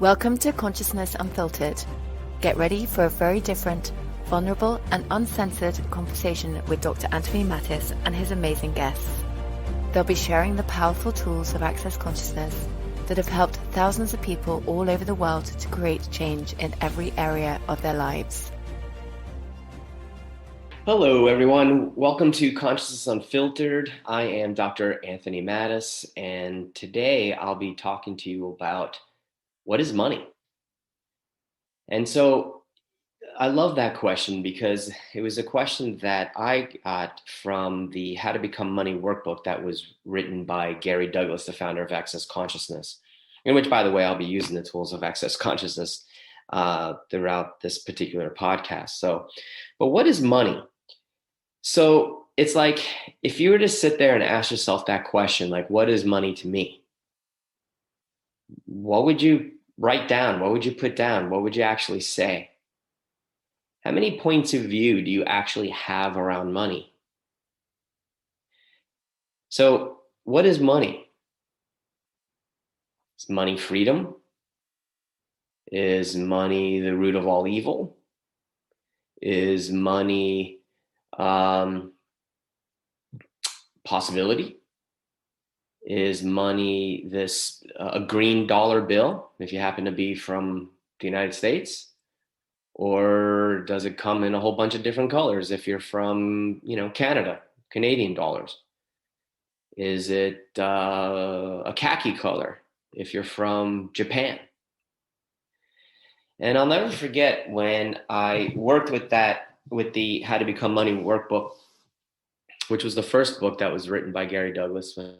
Welcome to Consciousness Unfiltered. Get ready for a very different, vulnerable and uncensored conversation with Dr. Anthony Mattis and his amazing guests. They'll be sharing the powerful tools of Access Consciousness that have helped thousands of people all over the world to create change in every area of their lives. Hello, everyone. Welcome to Consciousness Unfiltered. I am Dr. Anthony Mattis, and today I'll be talking to you about what is money? And so I love that question because it was a question that I got from the How to Become Money workbook that was written by Gary Douglas, the founder of Access Consciousness, in which, by the way, I'll be using the tools of Access Consciousness throughout this particular podcast. But what is money? So it's like, if you were to sit there and ask yourself that question, like, what is money to me? What would you write down? What would you put down? What would you actually say? How many points of view do you actually have around money? So what is money? Is money freedom? Is money the root of all evil? Is money possibility? Is money this a green dollar bill if you happen to be from the United States? Or does it come in a whole bunch of different colors if you're from, Canada, Canadian dollars? Is it a khaki color if you're from Japan? And I'll never forget when I worked with the How to Become Money workbook, which was the first book that was written by Gary Douglas when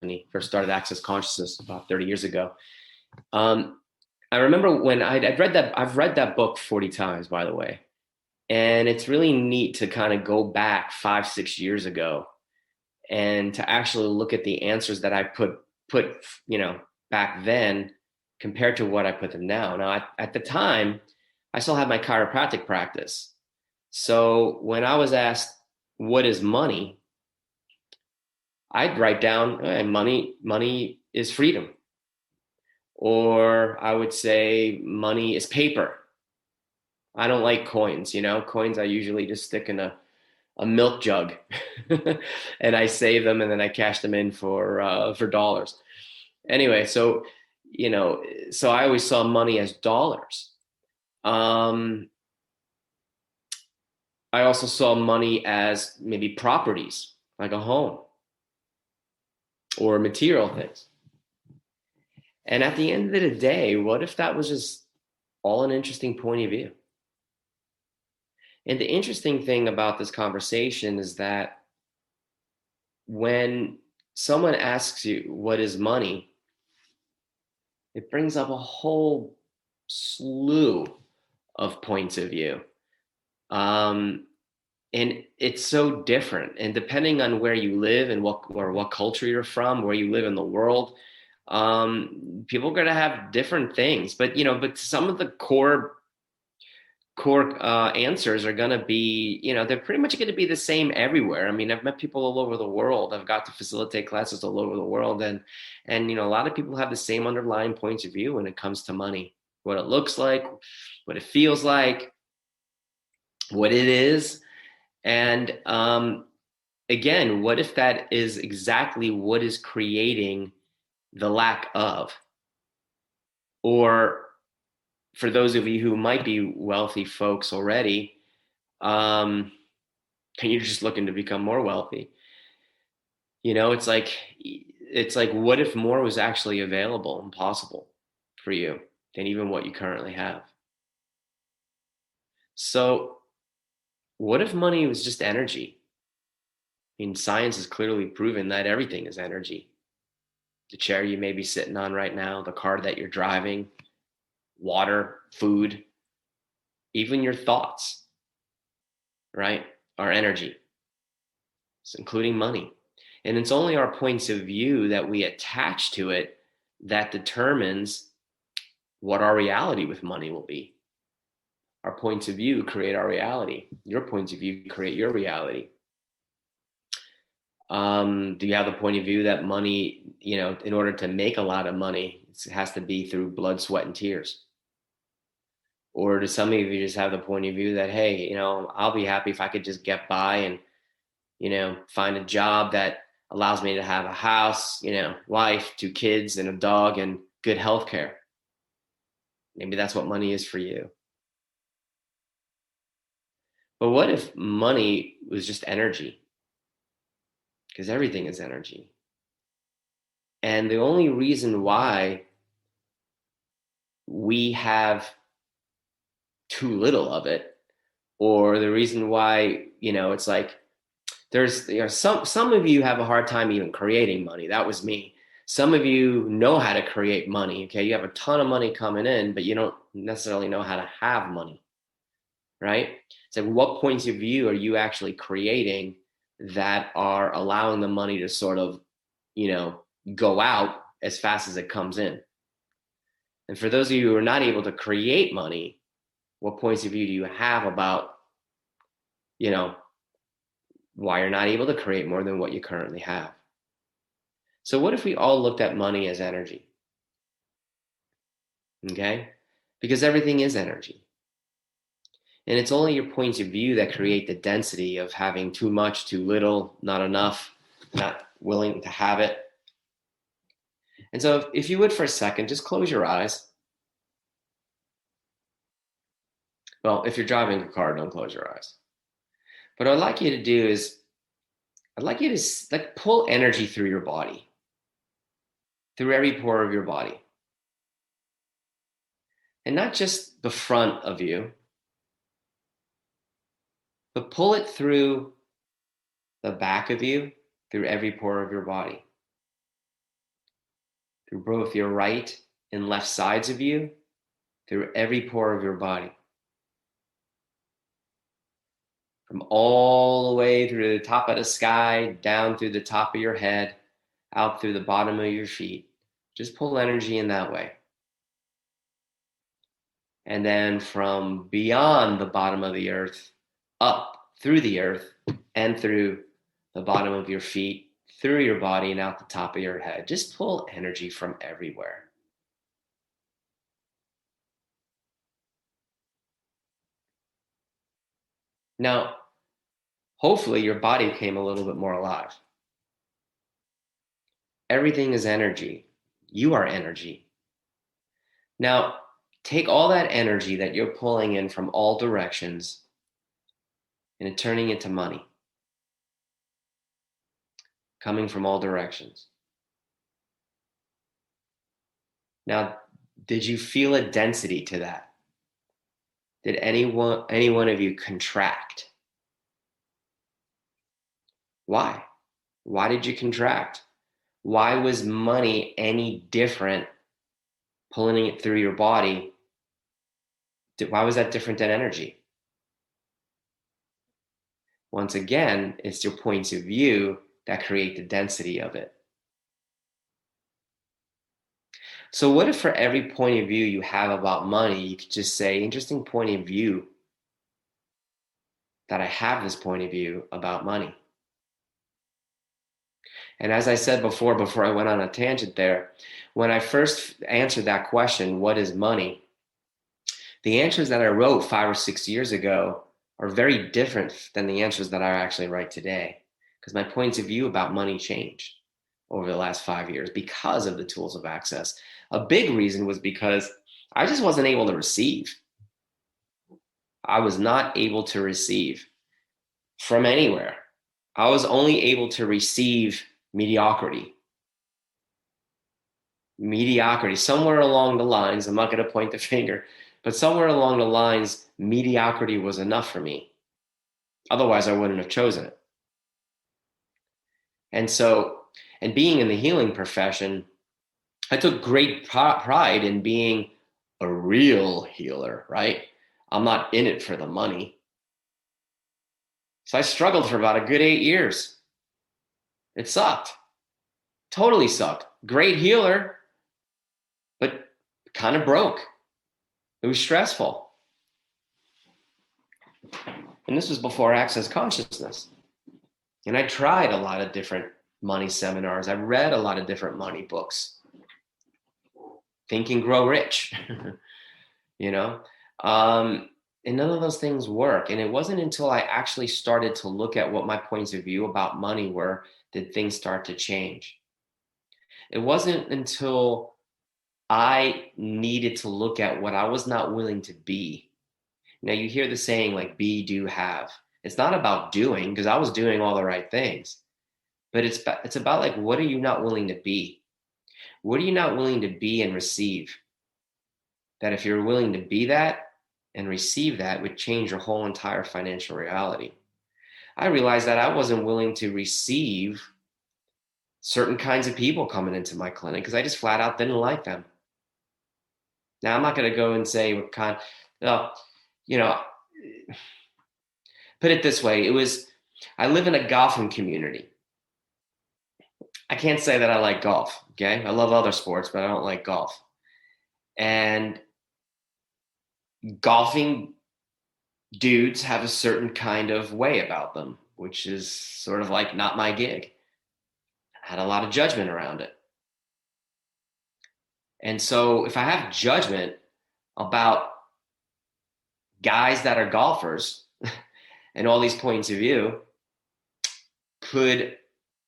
he first started Access Consciousness about 30 years ago. I remember when I've read that book 40 times, by the way. And it's really neat to kind of go back 5-6 years ago and to actually look at the answers that I put back then compared to what I put them now. Now, at the time, I still had my chiropractic practice. So when I was asked, what is money? I'd write down, money is freedom. Or I would say money is paper. I don't like coins, Coins I usually just stick in a milk jug and I save them and then I cash them in for dollars. Anyway, so I always saw money as dollars. I also saw money as maybe properties, like a home or material things. And at the end of the day, what if that was just all an interesting point of view? And the interesting thing about this conversation is that when someone asks you, what is money? It brings up a whole slew of points of view. And it's so different. And depending on where you live and what culture you're from, where you live in the world, people are going to have different things. But some of the core answers are going to be, they're pretty much going to be the same everywhere. I mean, I've met people all over the world. I've got to facilitate classes all over the world. And a lot of people have the same underlying points of view when it comes to money, what it looks like, what it feels like, what it is. And again, what if that is exactly what is creating the lack of? Or for those of you who might be wealthy folks already, and you're just looking to become more wealthy, it's like, what if more was actually available and possible for you than even what you currently have? So what if money was just energy? I mean, science has clearly proven that everything is energy. The chair you may be sitting on right now, the car that you're driving, water, food, even your thoughts, right, are energy, so including money. And it's only our points of view that we attach to it that determines what our reality with money will be. Our points of view create our reality. Your points of view create your reality. Do you have the point of view that money, in order to make a lot of money, it has to be through blood, sweat, and tears? Or do some of you just have the point of view that, hey, I'll be happy if I could just get by and, find a job that allows me to have a house, wife, 2 kids, and a dog, and good health care? Maybe that's what money is for you. But what if money was just energy? Because everything is energy. And the only reason why we have too little of it, or the reason why, it's like there's some of you have a hard time even creating money. That was me. Some of you know how to create money. Okay, you have a ton of money coming in, but you don't necessarily know how to have money, right? So what points of view are you actually creating that are allowing the money to sort of, go out as fast as it comes in? And for those of you who are not able to create money, what points of view do you have about, why you're not able to create more than what you currently have? So what if we all looked at money as energy? Okay? Because everything is energy. And it's only your points of view that create the density of having too much, too little, not enough, not willing to have it. And so if you would for a second, just close your eyes. Well, if you're driving a car, don't close your eyes. But what I'd like you to do is, I'd like you to pull energy through your body, through every pore of your body. And not just the front of you, but pull it through the back of you, through every pore of your body. Through both your right and left sides of you, through every pore of your body. From all the way through the top of the sky, down through the top of your head, out through the bottom of your feet. Just pull energy in that way. And then from beyond the bottom of the earth, up through the earth and through the bottom of your feet, through your body and out the top of your head. Just pull energy from everywhere. Now, hopefully your body came a little bit more alive. Everything is energy. You are energy. Now, take all that energy that you're pulling in from all directions and turning it into money. Coming from all directions. Now, did you feel a density to that? Did any one of you contract? Why? Why did you contract? Why was money any different pulling it through your body? Why was that different than energy? Once again, it's your points of view that create the density of it. So what if for every point of view you have about money, you could just say, interesting point of view that I have this point of view about money. And as I said before I went on a tangent there, when I first answered that question, what is money? The answers that I wrote 5 or 6 years ago are very different than the answers that I actually write today, because my points of view about money changed over the last 5 years because of the tools of access. A big reason was because I just wasn't able to receive. I was not able to receive from anywhere. I was only able to receive mediocrity. Mediocrity, somewhere along the lines, I'm not going to point the finger, but somewhere along the lines, mediocrity was enough for me. Otherwise, I wouldn't have chosen it. And being in the healing profession, I took great pride in being a real healer, right? I'm not in it for the money. So I struggled for about a good 8 years. It sucked. Totally sucked. Great healer, but kind of broke. It was stressful. And this was before Access Consciousness. And I tried a lot of different money seminars. I read a lot of different money books. Think and Grow Rich, you know? And none of those things work. And it wasn't until I actually started to look at what my points of view about money were did things start to change. It wasn't until I needed to look at what I was not willing to be. Now, you hear the saying like be, do, have. It's not about doing, because I was doing all the right things, but it's about like, what are you not willing to be? What are you not willing to be and receive? That if you're willing to be that and receive that would change your whole entire financial reality. I realized that I wasn't willing to receive certain kinds of people coming into my clinic because I just flat out didn't like them. Now, I'm not going to go and say what kind, you know, put it this way. I live in a golfing community. I can't say that I like golf, okay? I love other sports, but I don't like golf. And golfing dudes have a certain kind of way about them, which is sort of like not my gig. I had a lot of judgment around it. And so if I have judgment about guys that are golfers and all these points of view, could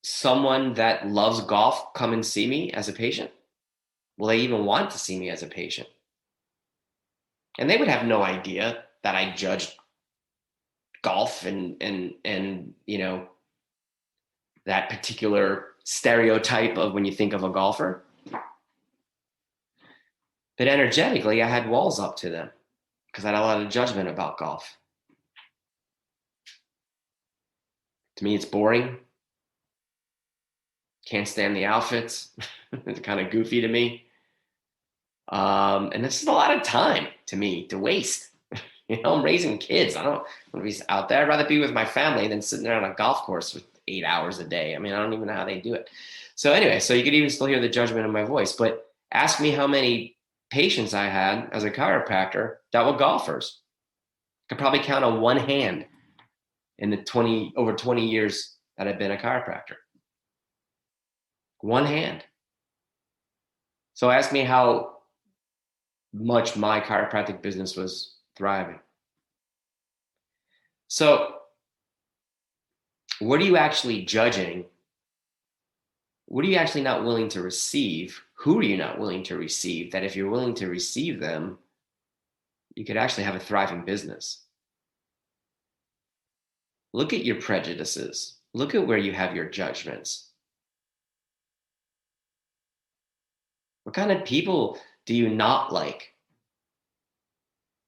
someone that loves golf come and see me as a patient? Will they even want to see me as a patient? And they would have no idea that I judged golf and you know, that particular stereotype of when you think of a golfer. But energetically, I had walls up to them because I had a lot of judgment about golf. To me, it's boring. Can't stand the outfits. It's kind of goofy to me. And this is a lot of time to me to waste. You know, I'm raising kids. I don't want to be out there. I'd rather be with my family than sitting there on a golf course for 8 hours a day. I mean, I don't even know how they do it. So anyway, so you could even still hear the judgment in my voice. But ask me how many patients I had as a chiropractor that were golfers. I could probably count on one hand in the over 20 years that I've been a chiropractor. One hand. So ask me how much my chiropractic business was thriving. So what are you actually judging? What are you actually not willing to receive? Who are you not willing to receive? That if you're willing to receive them, you could actually have a thriving business. Look at your prejudices. Look at where you have your judgments. What kind of people do you not like?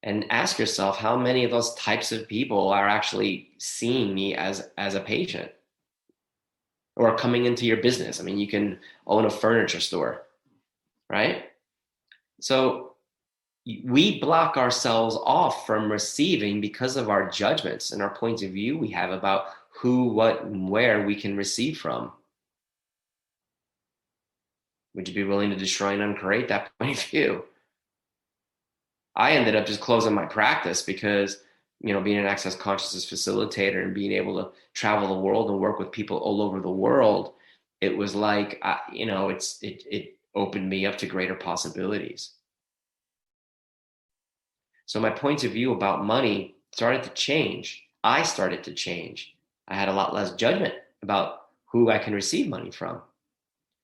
And ask yourself how many of those types of people are actually seeing me as a patient or coming into your business. I mean, you can own a furniture store, right? So we block ourselves off from receiving because of our judgments and our points of view we have about who, what, and where we can receive from. Would you be willing to destroy and uncreate that point of view? I ended up just closing my practice because, you know, being an access consciousness facilitator and being able to travel the world and work with people all over the world, it was like, you know, it opened me up to greater possibilities. So my points of view about money started to change. I started to change. I had a lot less judgment about who I can receive money from.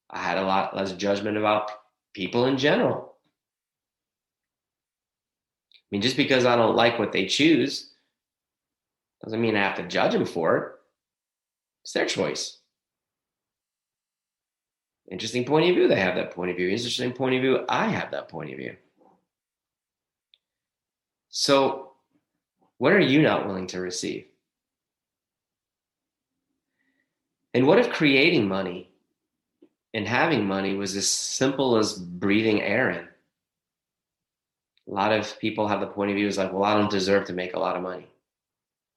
I had a lot less judgment about people in general. I mean, just because I don't like what they choose doesn't mean I have to judge them for it. It's their choice. Interesting point of view. They have that point of view. Interesting point of view. I have that point of view. So what are you not willing to receive? And what if creating money and having money was as simple as breathing air in? A lot of people have the point of view is like, well, I don't deserve to make a lot of money.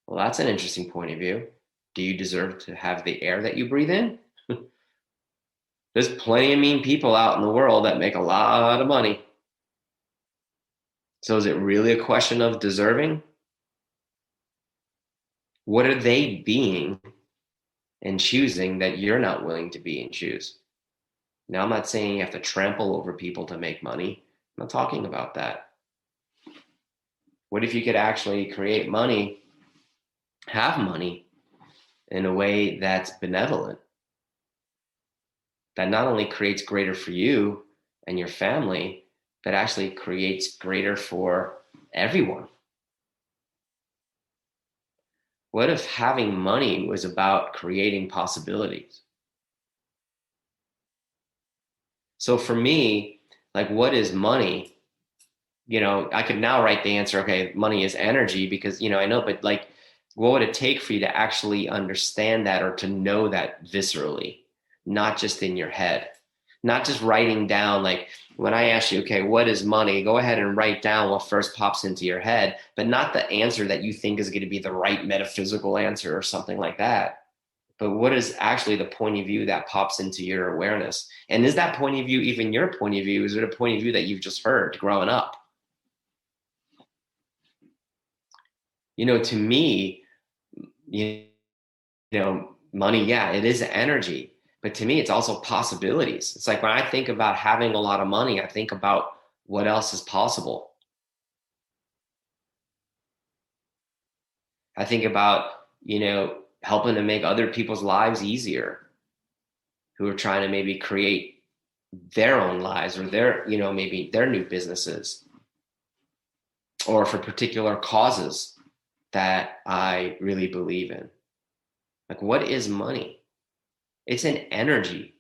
Well, that's an interesting point of view. Do you deserve to have the air that you breathe in? There's plenty of mean people out in the world that make a lot of money. So is it really a question of deserving? What are they being and choosing that you're not willing to be in shoes. Now, I'm not saying you have to trample over people to make money. I'm not talking about that. What if you could actually create money, have money in a way that's benevolent, that not only creates greater for you and your family, but actually creates greater for everyone? What if having money was about creating possibilities? So for me, like, what is money? I could now write the answer, okay, money is energy, because, I know, but like, what would it take for you to actually understand that, or to know that viscerally, not just in your head, not just writing down, like when I ask you, okay, what is money? Go ahead and write down what first pops into your head, but not the answer that you think is going to be the right metaphysical answer or something like that. But what is actually the point of view that pops into your awareness? And is that point of view even your point of view? Is it a point of view that you've just heard growing up? To me, money, yeah, it is energy. But to me, it's also possibilities. It's like when I think about having a lot of money, I think about what else is possible. I think about, helping to make other people's lives easier, who are trying to maybe create their own lives, or their, maybe their new businesses, or for particular causes that I really believe in. Like, what is money? It's an energy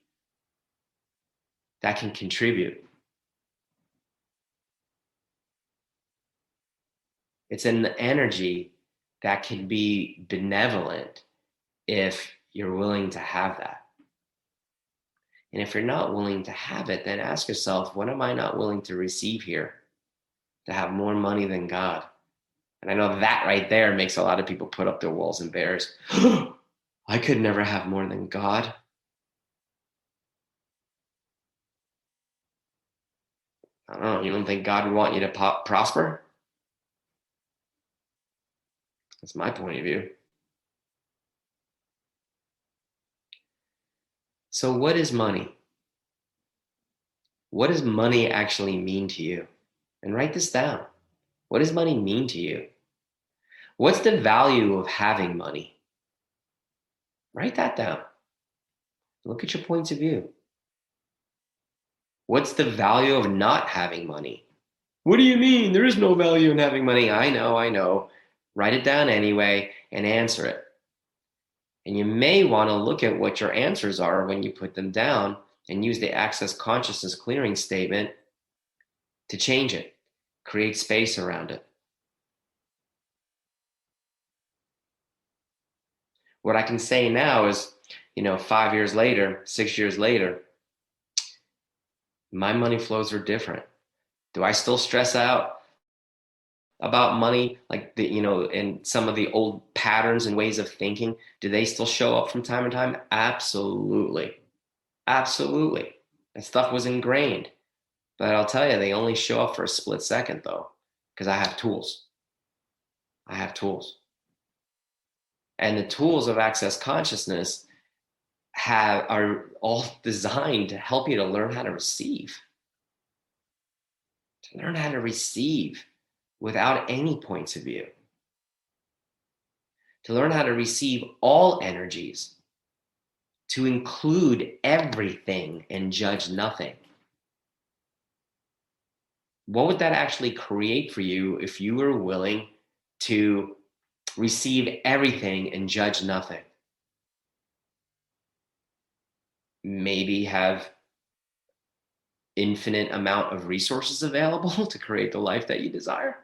that can contribute. It's an energy that can be benevolent if you're willing to have that. And if you're not willing to have it, then ask yourself, what am I not willing to receive here to have more money than God? And I know that right there makes a lot of people put up their walls and bears. I could never have more than God. I don't know. You don't think God would want you to prosper? That's my point of view. So what is money? What does money actually mean to you? And write this down. What does money mean to you? What's the value of having money? Write that down. Look at your points of view. What's the value of not having money? What do you mean? There is no value in having money. I know. Write it down anyway and answer it. And you may want to look at what your answers are when you put them down, and use the Access Consciousness clearing statement to change it, create space around it. What I can say now is, 5 years later, 6 years later, my money flows are different. Do I still stress out about money, like and some of the old patterns and ways of thinking? Do they still show up from time to time? Absolutely. Absolutely. That stuff was ingrained. But I'll tell you, they only show up for a split second, though, because I have tools. And the tools of Access Consciousness are all designed to help you to learn how to receive. To learn how to receive without any points of view. To learn how to receive all energies. To include everything and judge nothing. What would that actually create for you if you were willing to receive everything and judge nothing? Maybe have infinite amount of resources available to create the life that you desire.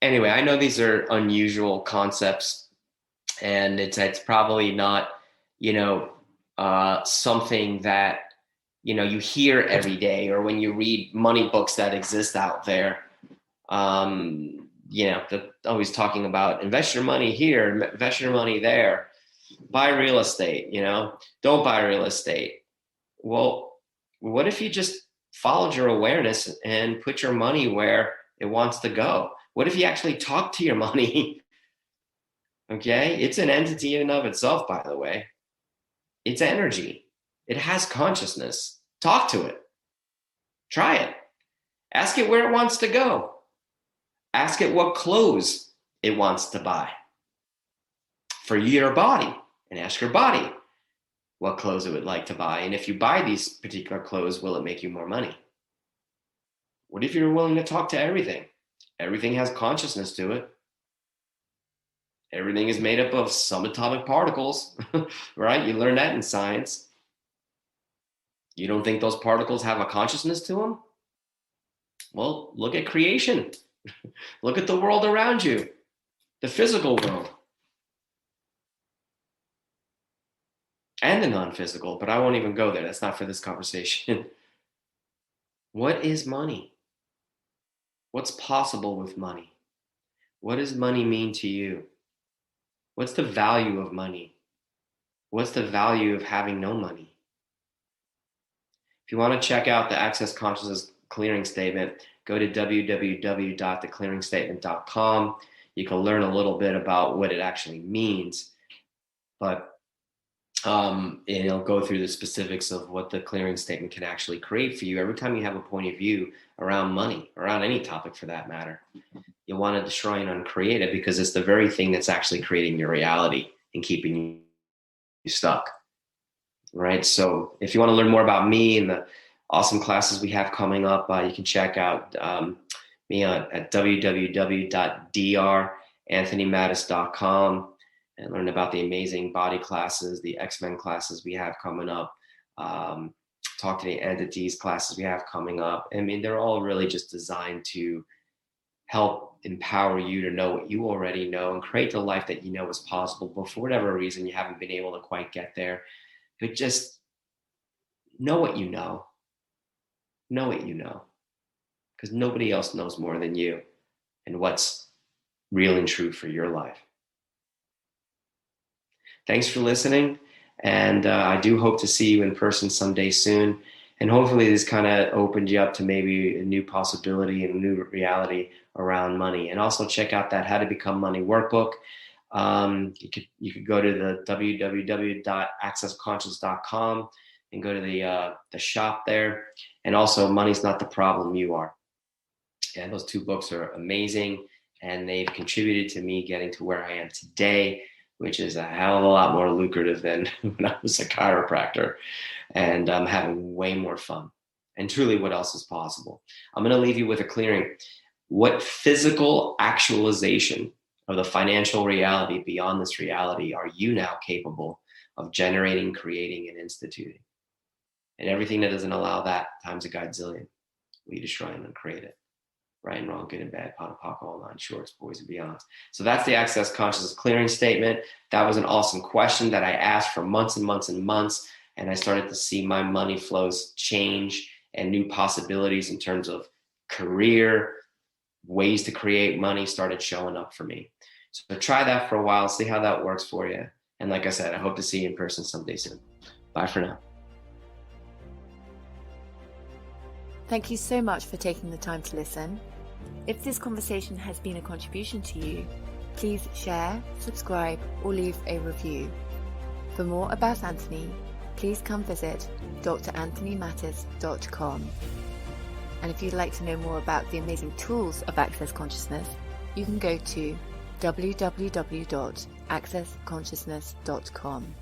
Anyway, I know these are unusual concepts, and it's probably not, something that, you hear every day, or when you read money books that exist out there. They're always talking about invest your money here, invest your money there, buy real estate, don't buy real estate. Well, what if you just followed your awareness and put your money where it wants to go? What if you actually talk to your money Okay? It's an entity in and of itself, by the way. It's energy. It has consciousness. Talk to it. Try it. Ask it where it wants to go. Ask it what clothes it wants to buy for your body, and ask your body what clothes it would like to buy. And if you buy these particular clothes, will it make you more money? What if you're willing to talk to everything? Everything has consciousness to it. Everything is made up of subatomic particles, right? You learn that in science. You don't think those particles have a consciousness to them? Well, look at creation. Look at the world around you, the physical world, and the non-physical, but I won't even go there. That's not for this conversation. What is money? What's possible with money? What does money mean to you? What's the value of money? What's the value of having no money? If you want to check out the Access Consciousness Clearing Statement, go to www.theclearingstatement.com. You can learn a little bit about what it actually means, but it'll go through the specifics of what the clearing statement can actually create for you. Every time you have a point of view around money, around any topic for that matter, you want to destroy and uncreate it, because it's the very thing that's actually creating your reality and keeping you stuck, right? So if you want to learn more about me and the awesome classes we have coming up, you can check out me at www.dranthonymattis.com and learn about the amazing body classes, the X-Men classes we have coming up, talk to the entities classes we have coming up. I mean, they're all really just designed to help empower you to know what you already know and create the life that you know is possible, but for whatever reason you haven't been able to quite get there. But just know what you know. Know what you know, because nobody else knows more than you and what's real and true for your life. Thanks for listening, and I do hope to see you in person someday soon. And hopefully this kind of opened you up to maybe a new possibility and a new reality around money. And also check out that How to Become Money workbook. You could go to the www.accessconscious.com and go to the shop there. And also, Money's Not the Problem, You Are. And those two books are amazing, and they've contributed to me getting to where I am today, which is a hell of a lot more lucrative than when I was a chiropractor, and I'm having way more fun. And truly, what else is possible? I'm going to leave you with a clearing. What physical actualization of the financial reality beyond this reality are you now capable of generating, creating, and instituting? And everything that doesn't allow that times a godzillion, we destroy and uncreate it. Right and wrong, good and bad, pot and pock, all nine shorts, boys and beyonds. So that's the Access Consciousness Clearing Statement. That was an awesome question that I asked for months and months and months, and I started to see my money flows change and new possibilities in terms of career, ways to create money started showing up for me. So try that for a while, see how that works for you. And like I said, I hope to see you in person someday soon. Bye for now. Thank you so much for taking the time to listen. If this conversation has been a contribution to you, please share, subscribe, or leave a review. For more about Anthony, please come visit drAnthonymattis.com. And if you'd like to know more about the amazing tools of Access Consciousness, you can go to www.accessconsciousness.com.